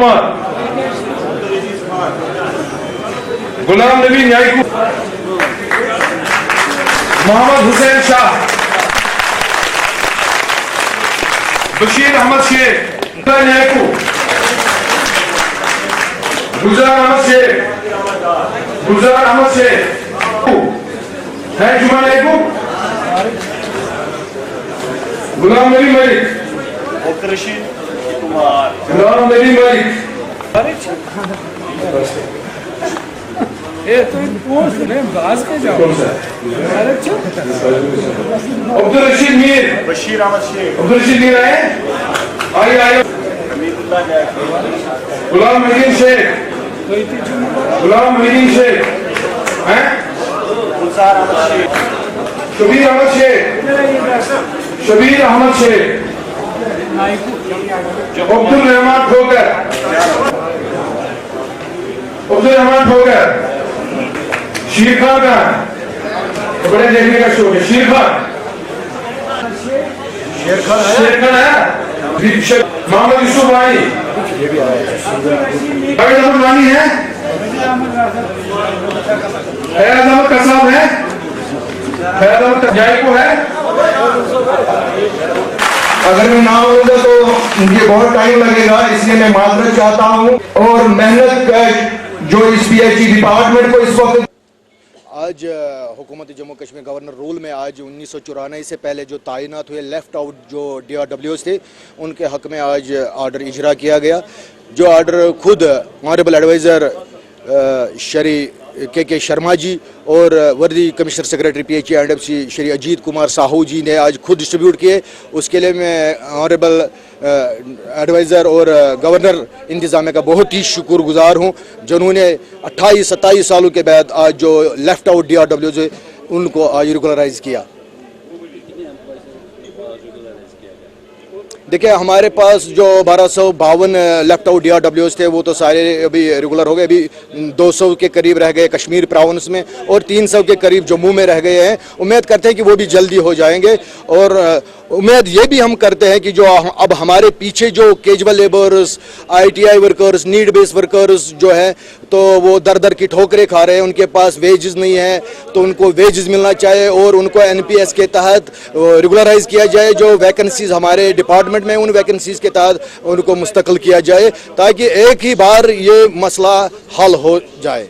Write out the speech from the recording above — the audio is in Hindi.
कुमार, गुलाम नबी न्यायकू, मोहम्मद हुसैन शाह, बशीर अहमद शेख न्यायकू, गुलजार अहमद शेख, है जुमा न्यायकू, गुलाम नबी मलिक, गुलाम नबी मलिक, अब्दुल रशीद मीर, बशीर अहमद शेख, अब्दुल रशीद मीर आए, आइए गुलाम मोहिद्दीन शेख, गुलाम मोहिद्दीन शेख हैं, गुलजार अहमद शेख, शबीर अहमद शेख, शबीर अहमद शेख, अब्दुल रहमान ठोकर, अब्दुल रहमान ठोकर, शीर खान का बड़े देखने का शौक है, शीर खान, शेर खान है, मोहम्मद यूसुफ भाई, रानी है, फैज अहमद कसाब है, फैज अहमद न्यायकू है। अगर मैं ना होगा तो मुझे बहुत टाइम लगेगा, इसलिए मैं माजरत चाहता हूँ और मेहनत जो इस पीएचई डिपार्टमेंट को इस वक्त आज हुकूमत जम्मू कश्मीर गवर्नर रूल में आज 1994 से पहले जो तैनात हुए लेफ़्ट आउट जो DRWs थे उनके हक़ में आज आर्डर इजरा किया गया, जो आर्डर खुद ऑनरेबल एडवाइज़र श्री के शर्मा जी और वर्दी commissioner secretary PHE and FC Shri Ajit Kumar Sahu ji ने आज खुद डिस्ट्रीब्यूट किए। उसके लिए मैं ऑनरेबल एडवाइज़र और गवर्नर इंतज़ामिया का बहुत ही शुक्रगुजार हूँ, जिन्होंने 28-27 सालों के बाद आज जो लेफ़्ट आउट DRWs है उनको आज रेगुलराइज किया। देखिए हमारे पास जो 1252 लेफ़्ट आउट DRWs थे वो तो सारे अभी रेगुलर हो गए, अभी 200 के करीब रह गए कश्मीर प्रोविंस में और 300 के करीब जम्मू में रह गए हैं। उम्मीद करते हैं कि वो भी जल्दी हो जाएंगे और उम्मीद ये भी हम करते हैं कि जो अब हमारे पीछे जो casual labours, ITI workers, need based workers जो है तो वो दर दर की ठोकरें खा रहे हैं, उनके पास वेजेस नहीं है तो उनको वेजेस मिलना चाहिए और उनको NPS के तहत रेगुलराइज किया जाए। जो वैकेंसीज हमारे डिपार्टमेंट में उन वैकेंसीज के तहत उनको मुस्तकिल किया जाए ताकि एक ही बार ये मसला हल हो जाए।